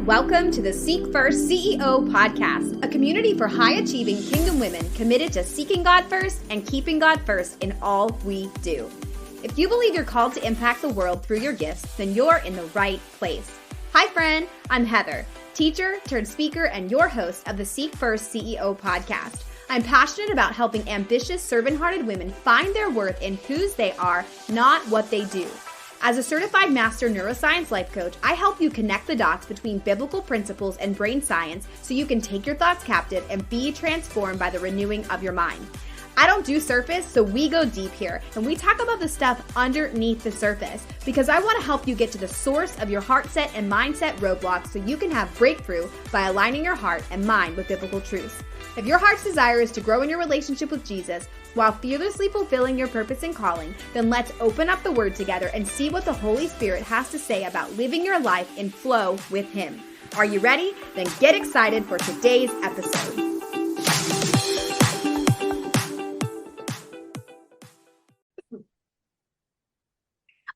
Welcome to the Seek First CEO podcast, a community for high-achieving kingdom women committed to seeking God first and keeping God first in all we do. If you believe you're called to impact the world through your gifts, then you're in the right place. Hi, friend. I'm Heather, teacher turned speaker and your host of the Seek First CEO podcast. I'm passionate about helping ambitious, servant-hearted women find their worth in whose they are, not what they do. As a certified master neuroscience life coach, I help you connect the dots between biblical principles and brain science so you can take your thoughts captive and be transformed by the renewing of your mind. I don't do surface, so we go deep here, and we talk about the stuff underneath the surface because I want to help you get to the source of your heart set and mindset roadblocks so you can have breakthrough by aligning your heart and mind with biblical truths. If your heart's desire is to grow in your relationship with Jesus while fearlessly fulfilling your purpose and calling, then let's open up the Word together and see what the Holy Spirit has to say about living your life in flow with Him. Are you ready? Then get excited for today's episode.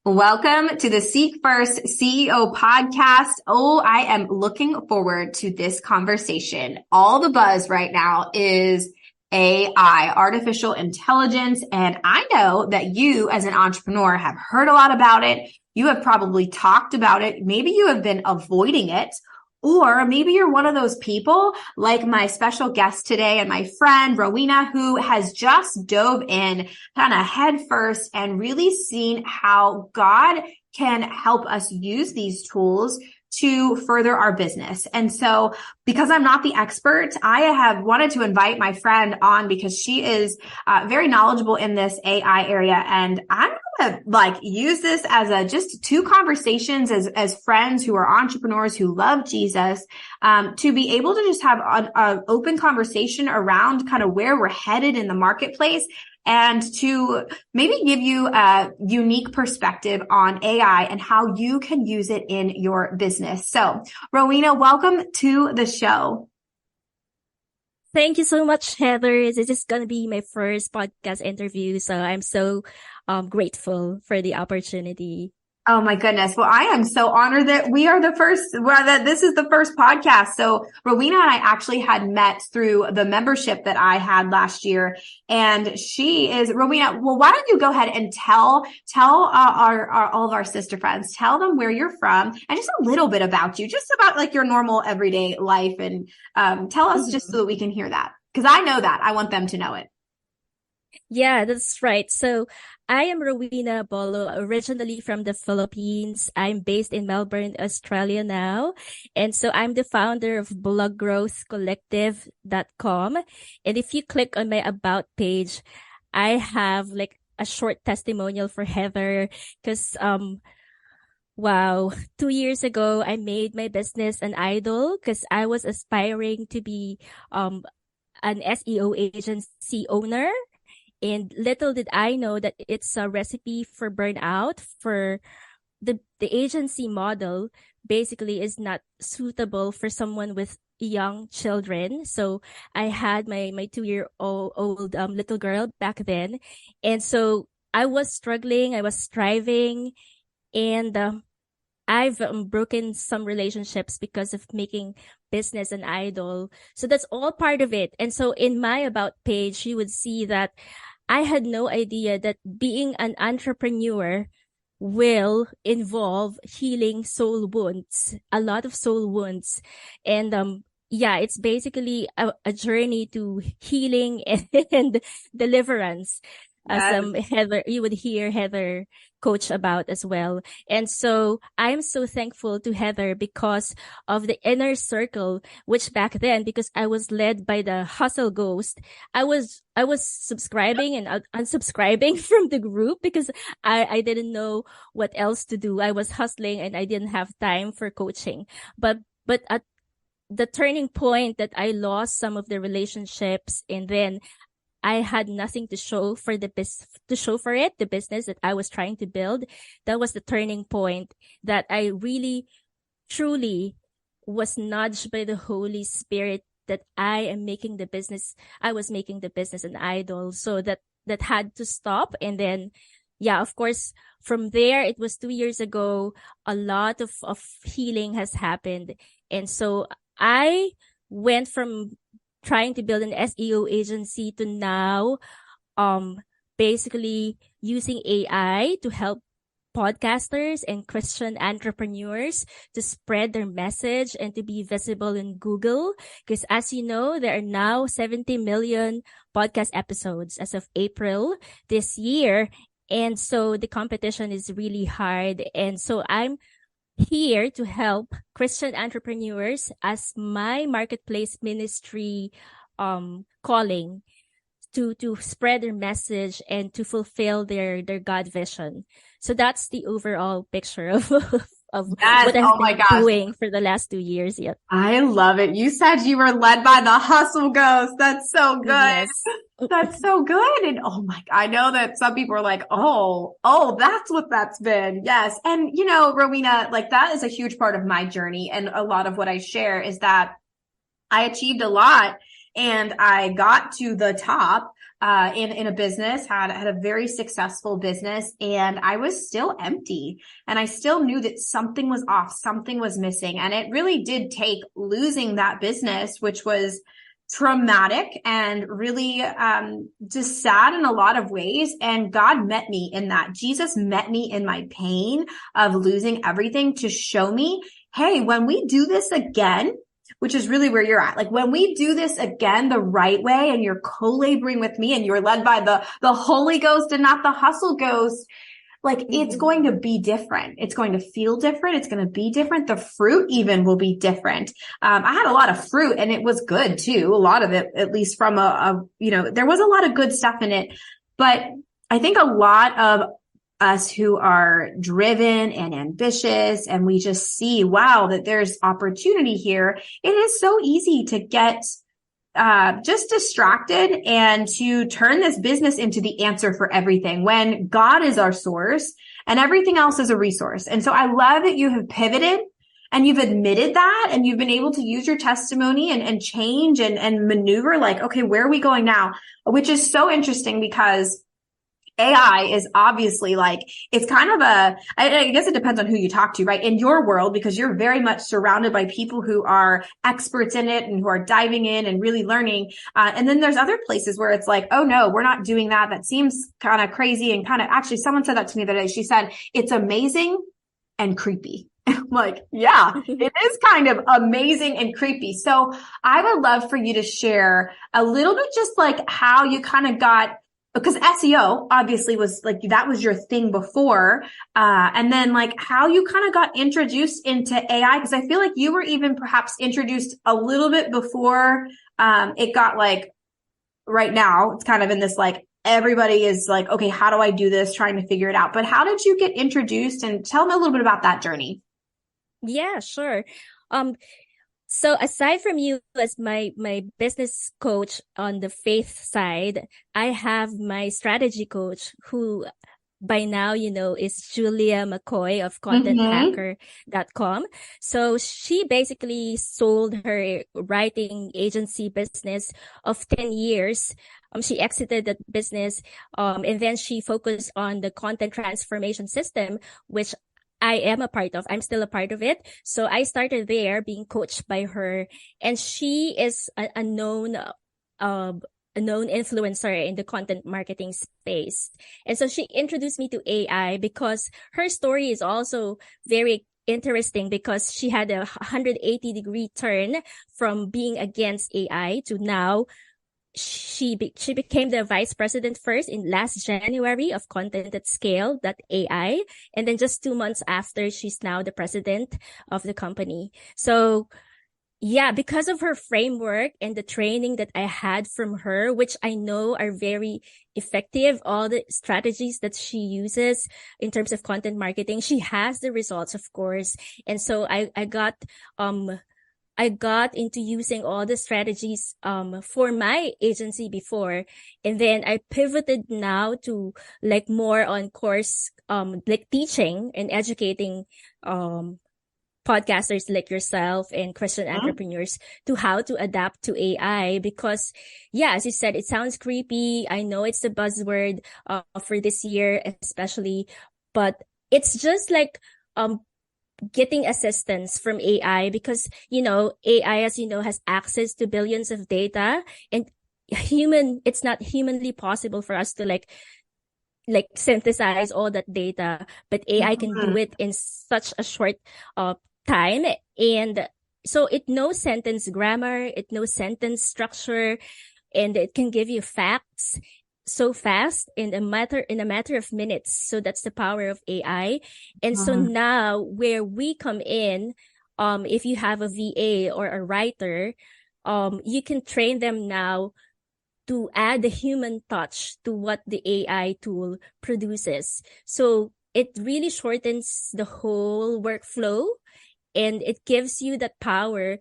Welcome to the Seek First CEO podcast. Oh, I am looking forward to this conversation. All the buzz right now is AI, artificial intelligence, and I know that you as an entrepreneur have heard a lot about it. You have probably talked about it. Maybe you have been avoiding it. Or maybe you're one of those people like my special guest today and my friend Rowena, who has just dove in kind of head first and really seen how God can help us use these tools to further our business. And so because I'm not the expert, I have wanted to invite my friend on because she is very knowledgeable in this AI area. And I'm going to use this as just two conversations as friends who are entrepreneurs who love Jesus, to be able to just have an open conversation around kind of where we're headed in the marketplace, and to maybe give you a unique perspective on AI and how you can use it in your business. So, Rowena, welcome to the show. Thank you so much, Heather. This is going to be my first podcast interview, so I'm so grateful for the opportunity. Oh my goodness. Well, I am so honored that we are that this is the first podcast. So Rowena and I actually had met through the membership that I had last year. And she is Rowena. Well, why don't you go ahead and tell all of our sister friends, tell them where you're from and just a little bit about you, just about like your normal everyday life. And, tell us just so that we can hear that. Cause I know that I want them to know it. Yeah, that's right. So I am Rowena Bolo, originally from the Philippines. I'm based in Melbourne, Australia now. And so I'm the founder of bloggrowthcollective.com. And if you click on my about page, I have like a short testimonial for Heather because, wow, 2 years ago, I made my business an idol because I was aspiring to be, an SEO agency owner. And little did I know that it's a recipe for burnout. For the agency model basically is not suitable for someone with young children. So I had my 2-year-old little girl back then. And so I was struggling, I was striving, and I've broken some relationships because of making business an idol. So that's all part of it. And so in my about page, you would see that I had no idea that being an entrepreneur will involve healing soul wounds, a lot of soul wounds. And it's basically a journey to healing and deliverance. As Heather, you would hear Heather coach about as well. And so I'm so thankful to Heather because of the inner circle, which back then, because I was led by the hustle ghost, I was subscribing and unsubscribing from the group because I didn't know what else to do. I was hustling and I didn't have time for coaching. But at the turning point that I lost some of the relationships, and then I had nothing to show for the business that I was trying to build. That was the turning point that I really, truly was nudged by the Holy Spirit that I was making the business an idol. So that had to stop. And then, of course, from there, it was 2 years ago, a lot of healing has happened. And so I went from trying to build an SEO agency to now basically using AI to help podcasters and Christian entrepreneurs to spread their message and to be visible in Google. Because as you know, there are now 70 million podcast episodes as of April this year. And so the competition is really hard. And so I'm here to help Christian entrepreneurs as my marketplace ministry calling to spread their message and to fulfill their God vision. So that's the overall picture of Yes. what I've Oh my been gosh. doing for the last 2 years. Yep. I love it. You said you were led by the hustle ghost. That's so good. Yes. That's so good. And oh my, I know that some people are like, oh, that's what that's been. Yes. And you know, Rowena, like that is a huge part of my journey. And a lot of what I share is that I achieved a lot and I got to the top in a business, had a very successful business, and I was still empty. And I still knew that something was off, something was missing. And it really did take losing that business, which was traumatic and really just sad in a lot of ways. And God met me in that. Jesus met me in my pain of losing everything to show me, hey, when we do this again, which is really where you're at. Like when we do this again the right way and you're co-laboring with me and you're led by the Holy Ghost and not the hustle ghost, like it's going to be different. It's going to feel different. It's going to be different. The fruit even will be different. I had a lot of fruit and it was good too. A lot of it, at least from there was a lot of good stuff in it, but I think a lot of us who are driven and ambitious and we just see, wow, that there's opportunity here. It is so easy to get just distracted and to turn this business into the answer for everything when God is our source and everything else is a resource. And so I love that you have pivoted and you've admitted that and you've been able to use your testimony and change and maneuver like, okay, where are we going now? Which is so interesting because AI is obviously like, it's kind of I guess it depends on who you talk to, right? In your world, because you're very much surrounded by people who are experts in it and who are diving in and really learning. And then there's other places where it's like, oh no, we're not doing that. That seems kind of crazy and kind of, actually someone said that to me the other day. She said, it's amazing and creepy. Like, yeah, it is kind of amazing and creepy. So I would love for you to share a little bit just like how you kind of got, because SEO obviously was like, that was your thing before. And then like how you kind of got introduced into AI. Cause I feel like you were even perhaps introduced a little bit before, it got like right now it's kind of in this, like, everybody is like, okay, how do I do this? Trying to figure it out. But how did you get introduced and tell me a little bit about that journey? Yeah, sure. So aside from you as my business coach on the faith side, I have my strategy coach who by now, is Julia McCoy of contenthacker.com. So she basically sold her writing agency business of 10 years. She exited that business. And then she focused on the content transformation system, which I am a part of. I'm still a part of it. So I started there being coached by her, and she is a known influencer in the content marketing space. And so she introduced me to AI because her story is also very interesting because she had a 180-degree turn from being against AI to now she became the vice president first in last January of Content at Scale.ai. And then just 2 months after, she's now the president of the company. So yeah, because of her framework and the training that I had from her, which I know are very effective, all the strategies that she uses in terms of content marketing, she has the results, of course. And so I got into using all the strategies for my agency before, and then I pivoted now to like more on course like teaching and educating podcasters like yourself and Christian entrepreneurs to how to adapt to AI because yeah, as you said, it sounds creepy. I know it's the buzzword for this year especially, but it's just like getting assistance from AI because, AI, as you know, has access to billions of data, and it's not humanly possible for us to like synthesize all that data, but AI can do it in such a short time. And so it knows sentence grammar, it knows sentence structure, and it can give you facts so fast in a matter of minutes. So that's the power of AI. And so now where we come in, if you have a VA or a writer, you can train them now to add the human touch to what the AI tool produces. So it really shortens the whole workflow, and it gives you that power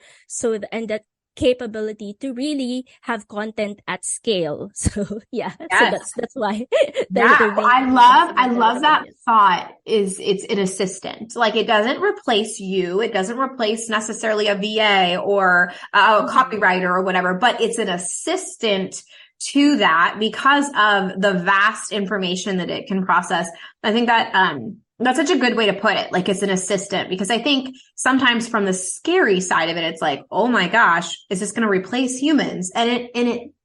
and that capability to really have content at scale. So yeah, Yes. so that's why. I love that thought is it's an assistant. Like it doesn't replace you. It doesn't replace necessarily a VA or a copywriter or whatever, but it's an assistant to that because of the vast information that it can process. I think that, that's such a good way to put it. Like it's an assistant, because I think sometimes from the scary side of it, it's like, oh my gosh, is this going to replace humans? And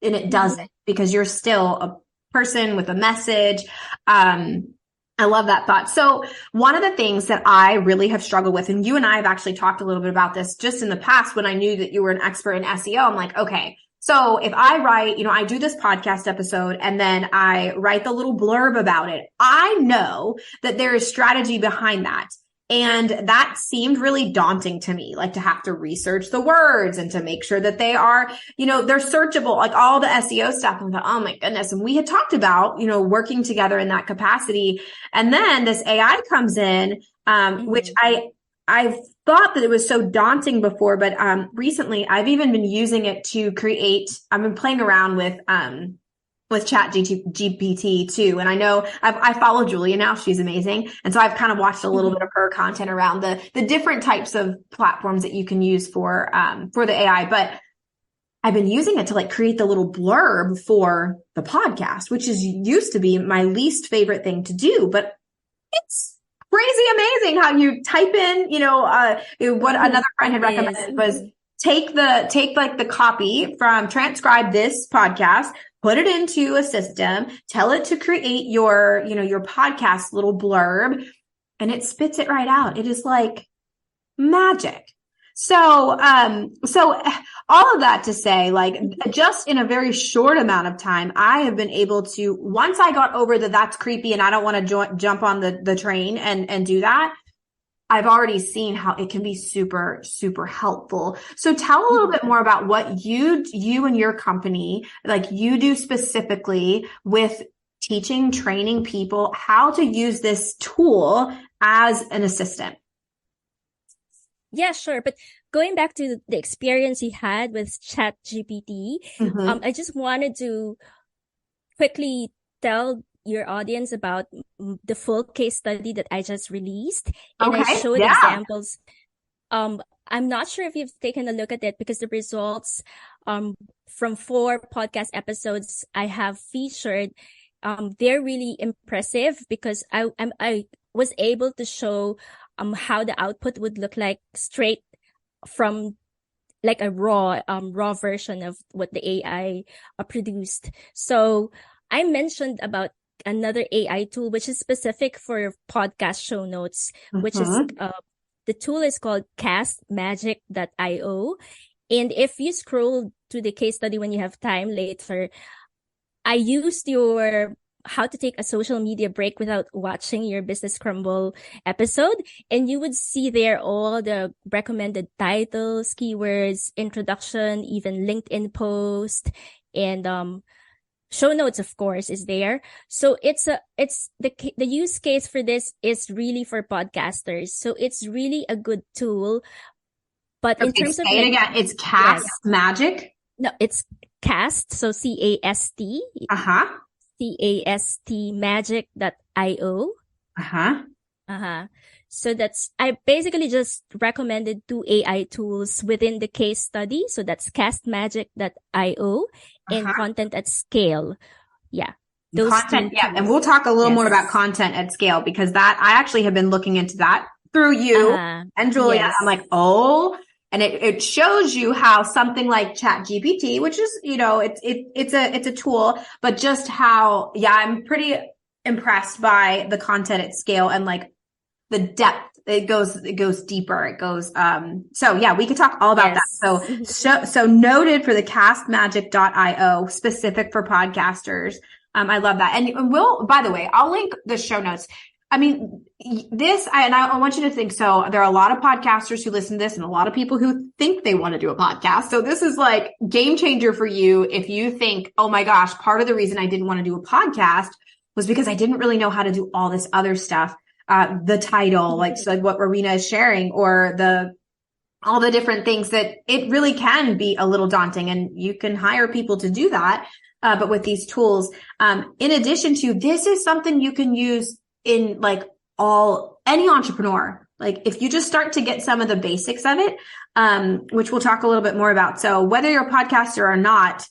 it doesn't, because you're still a person with a message. I love that thought. So one of the things that I really have struggled with, and you and I have actually talked a little bit about this just in the past when I knew that you were an expert in SEO, I'm like, okay, so if I write, I do this podcast episode and then I write the little blurb about it, I know that there is strategy behind that. And that seemed really daunting to me, like to have to research the words and to make sure that they are, they're searchable, like all the SEO stuff. And I thought, oh my goodness. And we had talked about, working together in that capacity. And then this AI comes in, which I've thought that it was so daunting before, but recently I've even been using it to I've been playing around with Chat GPT too. And I know I follow Julia now. She's amazing. And so I've kind of watched a little bit of her content around the different types of platforms that you can use for the AI. But I've been using it to like create the little blurb for the podcast, which used to be my least favorite thing to do, but it's crazy amazing how you type in, what another friend had recommended was take like the copy transcribe this podcast, put it into a system, tell it to create your podcast little blurb, and it spits it right out. It is like magic. So all of that to say, like, just in a very short amount of time, I have been able to, once I got over that's creepy and I don't want to jump on the train and do that, I've already seen how it can be super, super helpful. So tell a little bit more about what you and your company, like you do specifically with teaching, training people how to use this tool as an assistant. Yeah, sure. But going back to the experience you had with Chat GPT, I just wanted to quickly tell your audience about the full case study that I just released. And I showed examples. I'm not sure if you've taken a look at it, because the results from 4 podcast episodes I have featured, they're really impressive, because I was able to show how the output would look like straight from like a raw version of what the AI produced. So I mentioned about another AI tool, which is specific for podcast show notes, which is the tool is called castmagic.io. And if you scroll to the case study when you have time later, I used your how to take a social media break without watching your business crumble episode. And you would see there all the recommended titles, keywords, introduction, even LinkedIn post, and show notes, of course, is there. So the use case for this is really for podcasters. So it's really a good tool. But in terms of say it again, it's Cast Magic. No, it's Cast. So CAST. CAST magic.io. So I basically just recommended 2 AI tools within the case study. So that's castmagic.io and content at scale. Yeah. Content. Yeah. And we'll talk a little more about content at scale, because I actually have been looking into that through you and Julia. Yes. I'm like, oh, and it shows you how something like Chat GPT, which is, it's a tool, but just how, I'm pretty impressed by the content at scale and like the depth. It goes deeper. It goes, so yeah, we could talk all about that. So noted for the castmagic.io, specific for podcasters. I love that. And by the way, I'll link the show notes. I mean, I want you to think, so there are a lot of podcasters who listen to this and a lot of people who think they want to do a podcast. So this is like game changer for you. If you think, oh my gosh, part of the reason I didn't want to do a podcast was because I didn't really know how to do all this other stuff. The title, like what Rowena is sharing, or all the different things, that it really can be a little daunting, and you can hire people to do that. But with these tools, in addition to, this is something you can use in like any entrepreneur. Like if you just start to get some of the basics of it, which we'll talk a little bit more about. So whether you're a podcaster or not,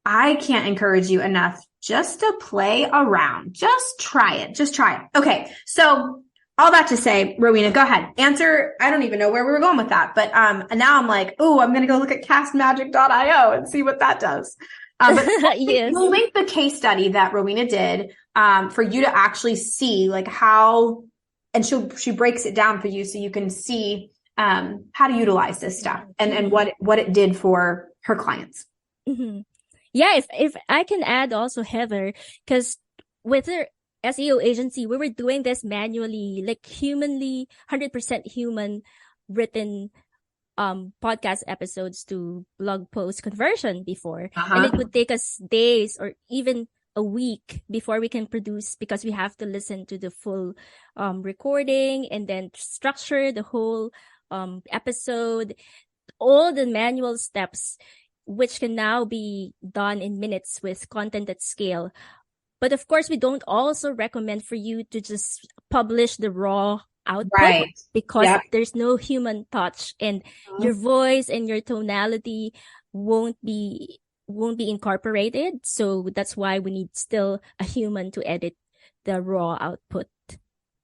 I can't encourage you enough just to play around. Just try it. Okay. So all that to say, Rowena, go ahead. Answer. I don't even know where we were going with that, but now I'm like, oh, I'm going to go look at castmagic.io and see what that does. But yes. We'll link the case study that Rowena did for you to actually see like how, and she breaks it down for you so you can see how to utilize this stuff and what it did for her clients. Mm-hmm. Yeah, if I can add also, Heather, because with her SEO agency, we were doing this manually, like humanly, 100% human written podcast episodes to blog post conversion before. And it would take us days or even a week before we can produce, because we have to listen to the full recording and then structure the whole episode, all the manual steps, which can now be done in minutes with content at scale. But of course, we don't also recommend for you to just publish the raw output, because there's no human touch, and your voice and your tonality won't be incorporated. So that's why we need still a human to edit the raw output.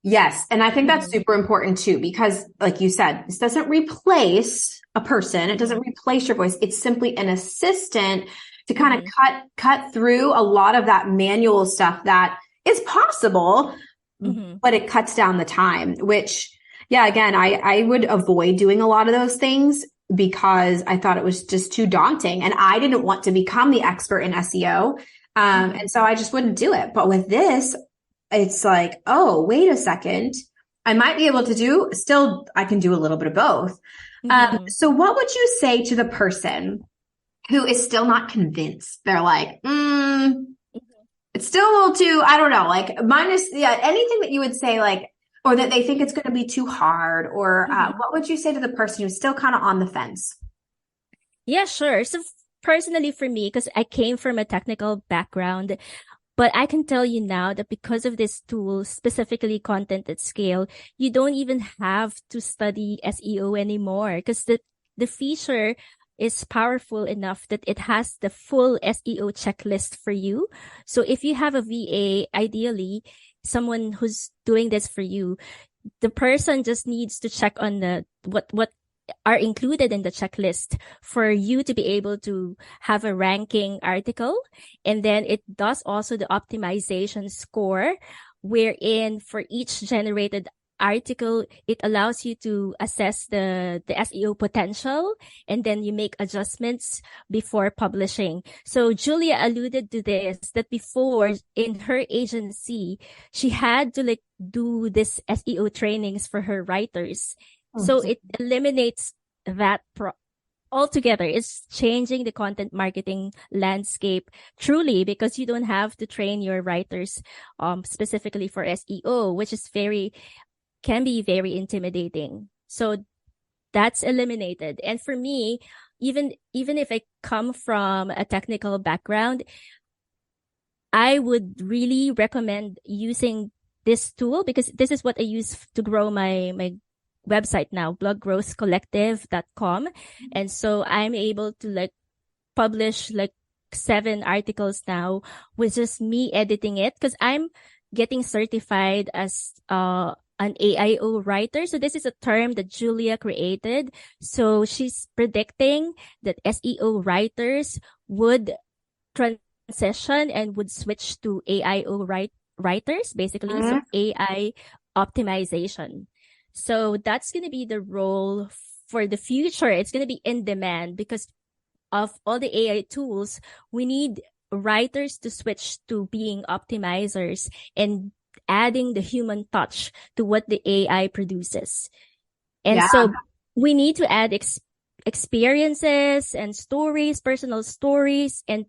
Yes. And I think that's super important too, because like you said, this doesn't replace a person. It doesn't replace your voice. It's simply an assistant to kind of cut through a lot of that manual stuff that is possible, but it cuts down the time, which, again, I would avoid doing a lot of those things because I thought it was just too daunting, and I didn't want to become the expert in SEO. And so I just wouldn't do it. But with this, it's like, oh, wait a second. I might be able to I can do a little bit of both. So what would you say to the person who is still not convinced? They're like, it's still a little too, I don't know, like minus, anything that you would say, like, or that they think it's going to be too hard, or what would you say to the person who's still kind of on the fence? Yeah, sure. So personally for me, because I came from a technical background, but I can tell you now that because of this tool, specifically content at scale, you don't even have to study SEO anymore, because the feature is powerful enough that it has the full SEO checklist for you. So if you have a VA, ideally someone who's doing this for you, the person just needs to check on what are included in the checklist for you to be able to have a ranking article. And then it does also the optimization score, wherein for each generated article, it allows you to assess the SEO potential, and then you make adjustments before publishing. So Julia alluded to this, that before in her agency, she had to do this SEO trainings for her writers. So it eliminates that altogether. It's changing the content marketing landscape truly, because you don't have to train your writers specifically for SEO, which is can be very intimidating. So that's eliminated. And for me, even if I come from a technical background, I would really recommend using this tool, because this is what I use to grow my website now, bloggrowthcollective.com. And so I'm able to publish 7 articles now with just me editing it, because I'm getting certified as an AIO writer. So this is a term that Julia created. So she's predicting that SEO writers would transition and would switch to AIO writers, basically. So AI optimization. So that's going to be the role for the future. It's going to be in demand because of all the AI tools. We need writers to switch to being optimizers and adding the human touch to what the AI produces. And so we need to add experiences and stories, personal stories, and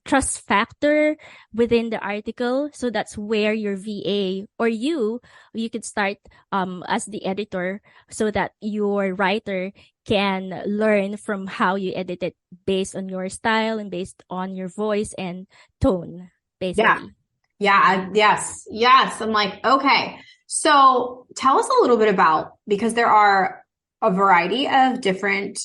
trust factor within the article. So that's where your VA or you could start as the editor so that your writer can learn from how you edit it based on your style and based on your voice and tone, basically. Yes. I'm like, okay. So tell us a little bit about, because there are a variety of different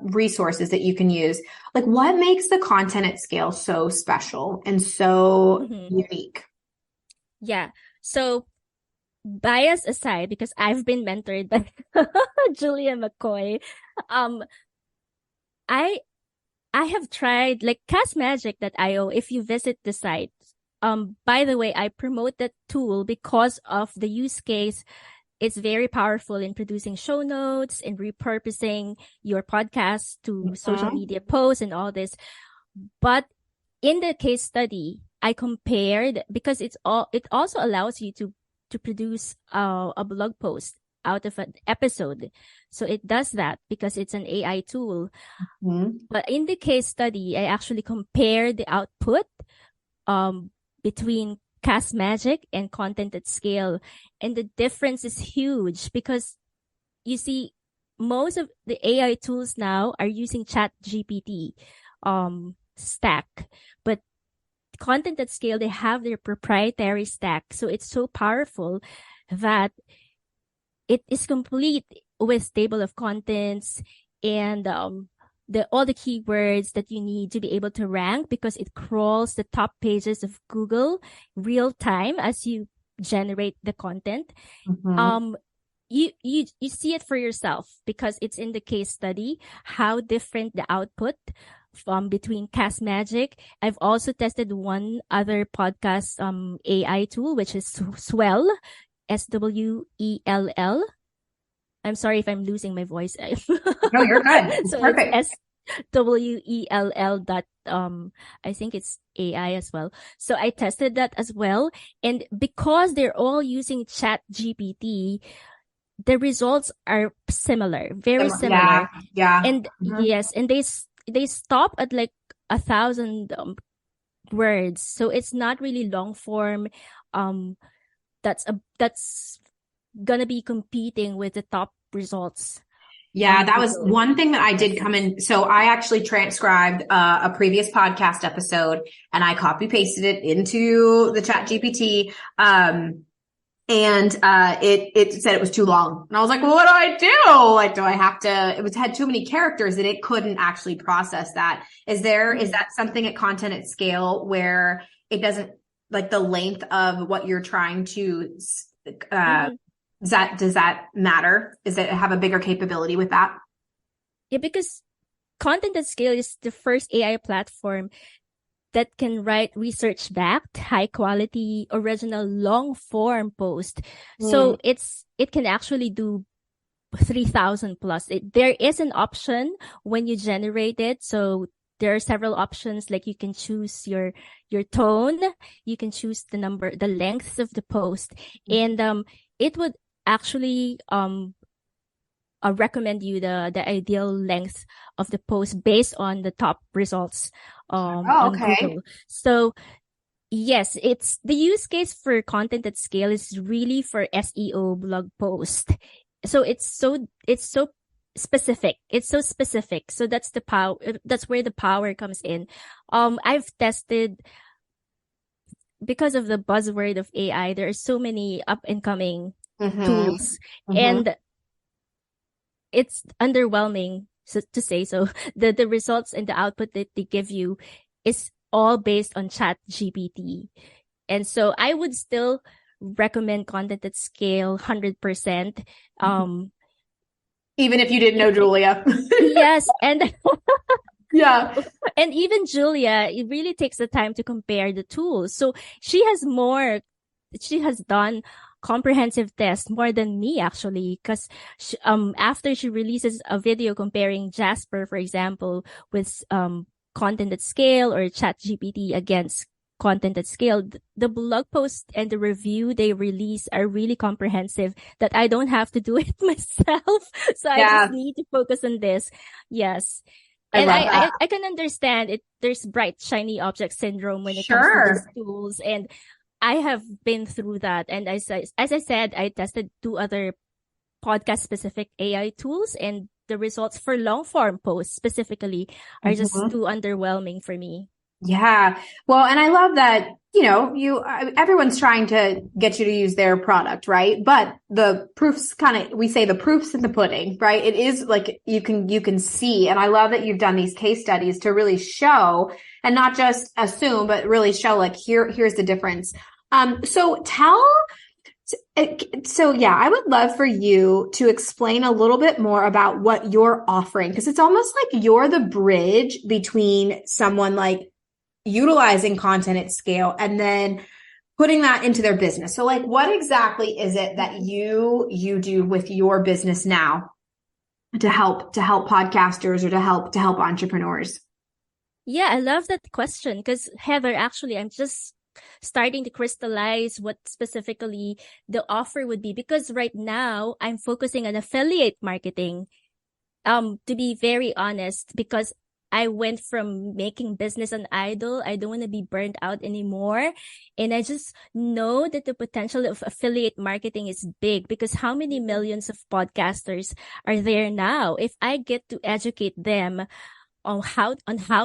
resources that you can use. Like, what makes the content at scale so special and so unique? Yeah. So bias aside, because I've been mentored by Julia McCoy, I have tried like castmagic.io. If you visit the site, by the way, I promote that tool because of the use case. It's very powerful in producing show notes and repurposing your podcast to social media posts and all this. But in the case study, I compared because it also allows you to produce a blog post out of an episode. So it does that because it's an AI tool. But in the case study, I actually compared the output between Castmagic and Content at Scale. And the difference is huge because you see, most of the AI tools now are using ChatGPT stack, but Content at Scale, they have their proprietary stack. So it's so powerful that it is complete with table of contents and all the keywords that you need to be able to rank because it crawls the top pages of Google real time as you generate the content. You see it for yourself because it's in the case study how different the output from between Castmagic. I've also tested one other podcast AI tool, which is Swell, SWELL. I'm sorry if I'm losing my voice. No, you're good. So Perfect. it's SWELL dot, I think it's AI as well. So I tested that as well. And because they're all using ChatGPT, the results are similar, very similar. And yes, and they stop at like 1,000 words. So it's not really long form. That's gonna be competing with the top results. Yeah, that was one thing that I did come in. So I actually transcribed a previous podcast episode and I copy pasted it into the ChatGPT. And it said it was too long. And I was like, well, what do I do? Like, do I have to, had too many characters that it couldn't actually process that. Is that something at Content at Scale where it doesn't, like the length of what you're trying to, does that matter? Does it have a bigger capability with that? Yeah, because Content at Scale is the first AI platform that can write research-backed, high-quality, original, long-form post. So it can actually do 3,000 plus. There is an option when you generate it. So there are several options, like you can choose your tone, you can choose the length of the post, and it would actually recommend you the ideal length of the post based on the top results on Google. So yes, it's the use case for Content at Scale is really for SEO blog post. So it's so specific. It's so specific. So that's the power. That's where the power comes in. I've tested because of the buzzword of AI. There are so many up and coming tools, and it's underwhelming to say so. The results and the output that they give you is all based on ChatGPT. And so I would still recommend content at scale 100%. Even if you didn't know Julia. Yes. And Yeah. and even Julia, it really takes the time to compare the tools. So she has done comprehensive tests more than me actually, because after she releases a video comparing Jasper, for example, with content at scale or ChatGPT against content at scale, the blog post and the review they release are really comprehensive that I don't have to do it myself. So I Yeah. just need to focus on this. Yes. I And love that. I can understand it. There's bright, shiny object syndrome when it comes to Sure. these tools. And I have been through that. And as I said, I tested 2 other podcast specific AI tools, and the results for long form posts specifically are just too underwhelming for me. Yeah. Well, and I love that, everyone's trying to get you to use their product, right? But the proofs we say the proof's in the pudding, right? It is like you can see. And I love that you've done these case studies to really show and not just assume, but really show like, here's the difference. So I would love for you to explain a little bit more about what you're offering, because it's almost like you're the bridge between someone like utilizing content at scale and then putting that into their business. So like, what exactly is it that you do with your business now to help podcasters or to help entrepreneurs? Yeah, I love that question because Heather, actually, I'm just starting to crystallize what specifically the offer would be, because right now I'm focusing on affiliate marketing. To be very honest, because I went from making business an idol. I don't want to be burnt out anymore. And I just know that the potential of affiliate marketing is big, because how many millions of podcasters are there now? If I get to educate them on how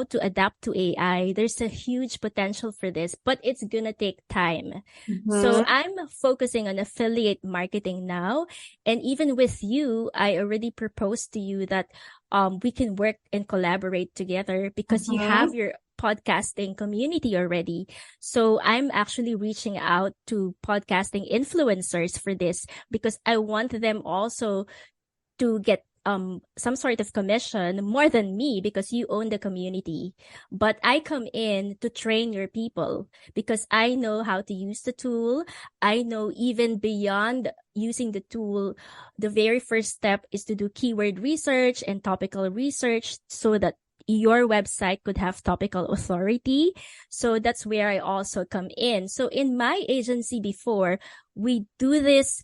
to adapt to AI, there's a huge potential for this, but it's gonna take time. So I'm focusing on affiliate marketing now. And even with you, I already proposed to you that we can work and collaborate together, because you have your podcasting community already. So I'm actually reaching out to podcasting influencers for this, because I want them also to get some sort of commission more than me, because you own the community. But I come in to train your people, because I know how to use the tool. I know even beyond using the tool, the very first step is to do keyword research and topical research so that your website could have topical authority. So that's where I also come in. So in my agency before, we do this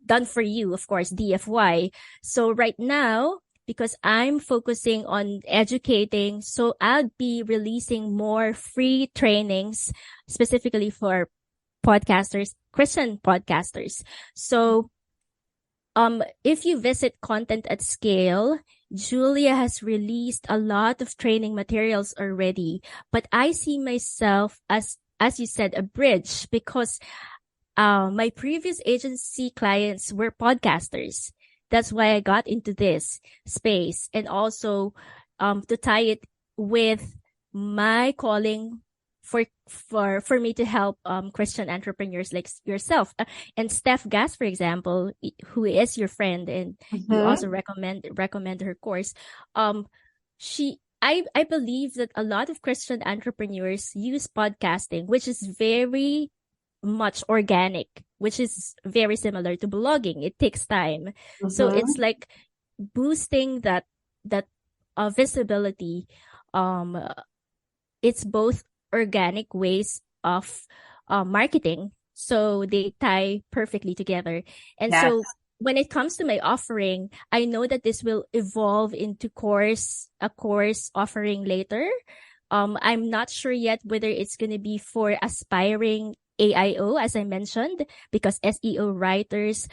done for you, of course, DFY. So right now, because I'm focusing on educating, so I'll be releasing more free trainings specifically for podcasters, Christian podcasters. So if you visit Content at Scale, Julia has released a lot of training materials already, but I see myself as you said, a bridge, because my previous agency clients were podcasters. That's why I got into this space, and also to tie it with my calling for me to help Christian entrepreneurs like yourself. And Steph Gass, for example, who is your friend, and you also recommend her course. I believe that a lot of Christian entrepreneurs use podcasting, which is very much organic, which is very similar to blogging. It takes time. So it's like boosting that visibility. It's both organic ways of marketing. So they tie perfectly together. And so when it comes to my offering, I know that this will evolve into a course offering later. I'm not sure yet whether it's going to be for aspiring AIO, as I mentioned, because SEO writers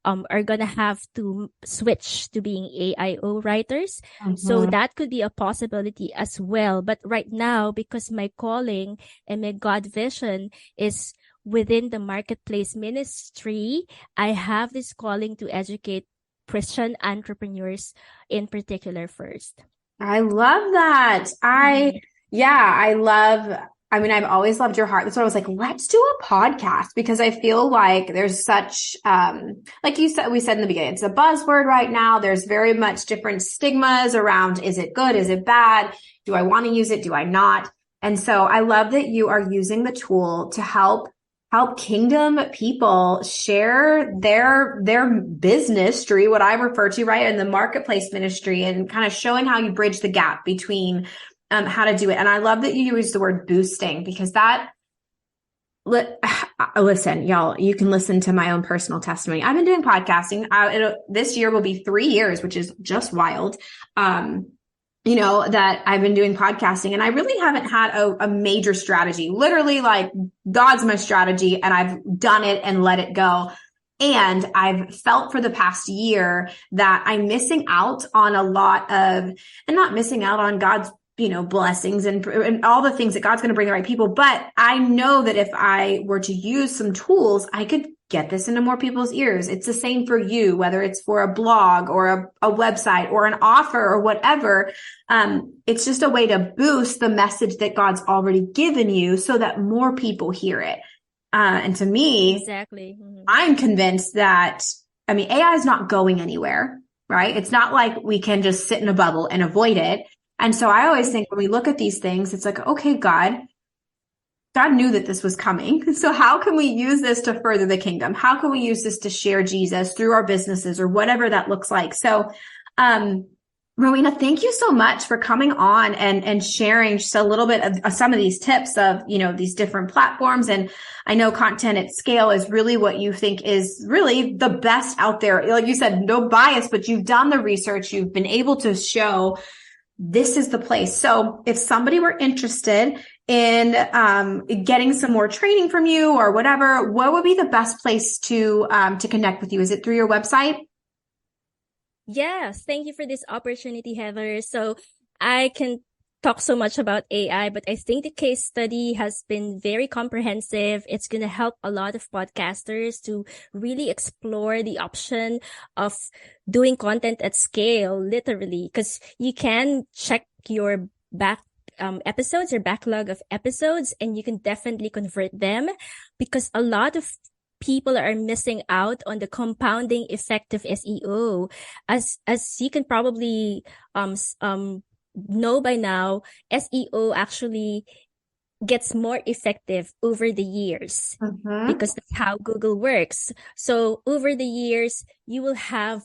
are going to have to switch to being AIO writers. So that could be a possibility as well. But right now, because my calling and my God vision is within the marketplace ministry, I have this calling to educate Christian entrepreneurs in particular first. I love that. I love I mean, I've always loved your heart. That's what I was like, let's do a podcast because I feel like there's such, like you said, we said in the beginning, it's a buzzword right now. There's very much different stigmas around, is it good? Is it bad? Do I want to use it? Do I not? And so I love that you are using the tool to help kingdom people share their business tree, what I refer to, right, in the marketplace ministry, and kind of showing how you bridge the gap between how to do it. And I love that you use the word boosting because that, listen, y'all, you can listen to my own personal testimony. I've been doing podcasting. This year will be 3 years, which is just wild. That I've been doing podcasting and I really haven't had a major strategy, literally like God's my strategy and I've done it and let it go. And I've felt for the past year that I'm missing out on a lot of, and not missing out on God's, blessings and all the things that God's going to bring the right people. But I know that if I were to use some tools, I could get this into more people's ears. It's the same for you, whether it's for a blog or a website or an offer or whatever. It's just a way to boost the message that God's already given you so that more people hear it. And to me, exactly. Mm-hmm. I'm convinced that, AI is not going anywhere, right? It's not like we can just sit in a bubble and avoid it. And so I always think when we look at these things, it's like, okay, God knew that this was coming. So how can we use this to further the kingdom? How can we use this to share Jesus through our businesses or whatever that looks like? So, Rowena, thank you so much for coming on and sharing just a little bit of some of these tips of, these different platforms. And I know content at scale is really what you think is really the best out there. Like you said, no bias, but you've done the research. You've been able to show this is the place. So if somebody were interested in getting some more training from you or whatever, what would be the best place to connect with you? Is it through your website? Yes, thank you for this opportunity, Heather. So I can talk so much about AI, but I think the case study has been very comprehensive. It's going to help a lot of podcasters to really explore the option of doing content at scale, literally, because you can check your episodes or backlog of episodes, and you can definitely convert them because a lot of people are missing out on the compounding effect of SEO. As you can probably know by now, SEO actually gets more effective over the years because that's how Google works. So over the years, you will have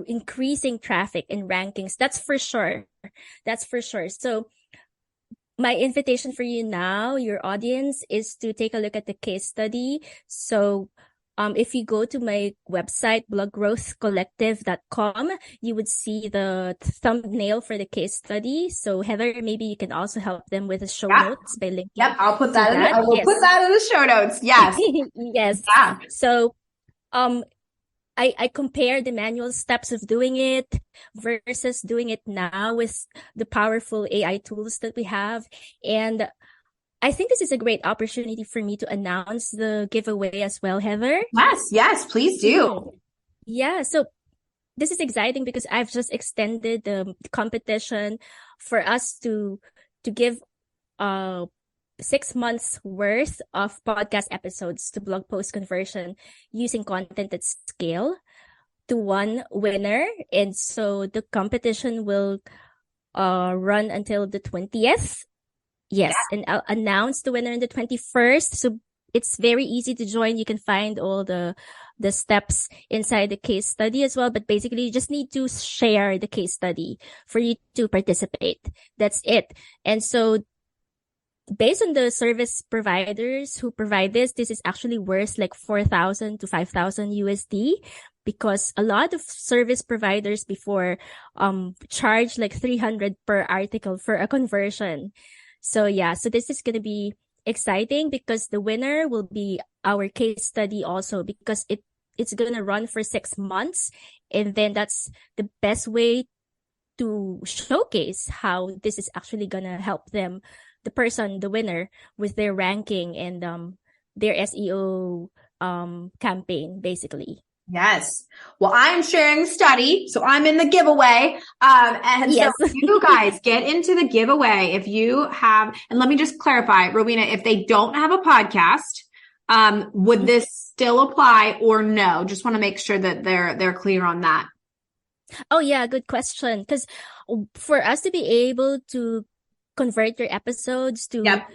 increasing traffic and rankings. That's for sure. So my invitation for you now, your audience, is to take a look at the case study. So if you go to my website, bloggrowthcollective.com, you would see the thumbnail for the case study. So Heather, maybe you can also help them with the show notes by linking. Yep, I'll put that in. I will put that in the show notes. Yes. Yes. Yeah. So I compare the manual steps of doing it versus doing it now with the powerful AI tools that we have. And I think this is a great opportunity for me to announce the giveaway as well, Heather. Yes, please do. Yeah, so this is exciting because I've just extended the competition for us to give 6 months worth of podcast episodes to blog post conversion using content at scale to one winner. And so the competition will run until the 20th. Yes, and I'll announce the winner on the 21st. So it's very easy to join. You can find all the steps inside the case study as well. But basically, you just need to share the case study for you to participate. That's it. And so based on the service providers who provide this is actually worth like 4,000 to 5,000 USD because a lot of service providers before charge like 300 per article for a conversion. So yeah, so this is going to be exciting because the winner will be our case study also because it's going to run for 6 months. And then that's the best way to showcase how this is actually going to help them, the winner, with their ranking and their SEO campaign, basically. Yes. Well, I'm sharing study, so I'm in the giveaway. Yes. So you guys get into the giveaway if you have, and let me just clarify, Rowena, if they don't have a podcast, would this still apply or no? Just want to make sure that they're clear on that. Oh yeah, good question. Because for us to be able to convert your episodes to, Yep.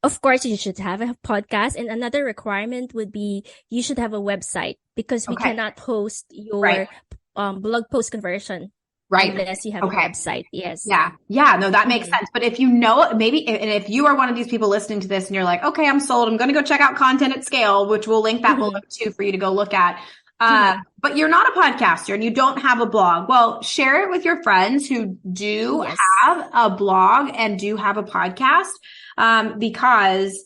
of course, you should have a podcast. And another requirement would be you should have a website because we Okay. cannot host your Right. blog post conversion Right. unless you have a Okay. website. Yes. Yeah. Yeah. No, that makes Mhm. sense. But if you know, maybe, and if you are one of these people listening to this and you're like, okay, I'm sold. I'm going to go check out Content at Scale, which we'll link that below too for you to go look at. But you're not a podcaster and you don't have a blog. Well, share it with your friends who do Yes. have a blog and do have a podcast. Because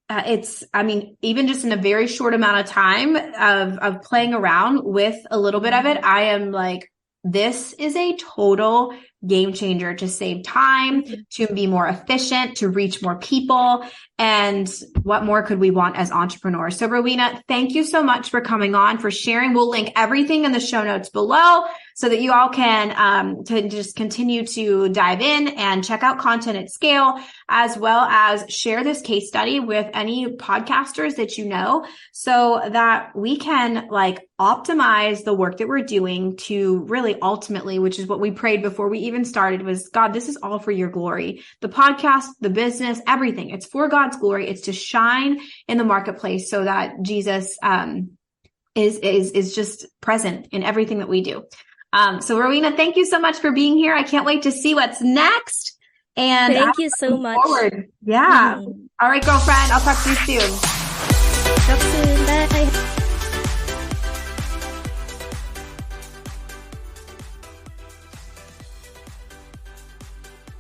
I mean, even just in a very short amount of time of playing around with a little bit of it, I am like, this is a total game changer to save time, to be more efficient, to reach more people. And what more could we want as entrepreneurs? So Rowena, thank you so much for coming on, for sharing. We'll link everything in the show notes below so that you all can to just continue to dive in and check out Content at Scale, as well as share this case study with any podcasters that you know, so that we can like optimize the work that we're doing to really ultimately, which is what we prayed before we even started, was God, this is all for your glory. The podcast, the business, everything. It's for God's glory. It's to shine in the marketplace so that Jesus is just present in everything that we do. So Rowena, thank you so much for being here. I can't wait to see what's next. And thank you so much. Forward. Yeah. All right, girlfriend. I'll talk to you soon. Talk soon. Bye.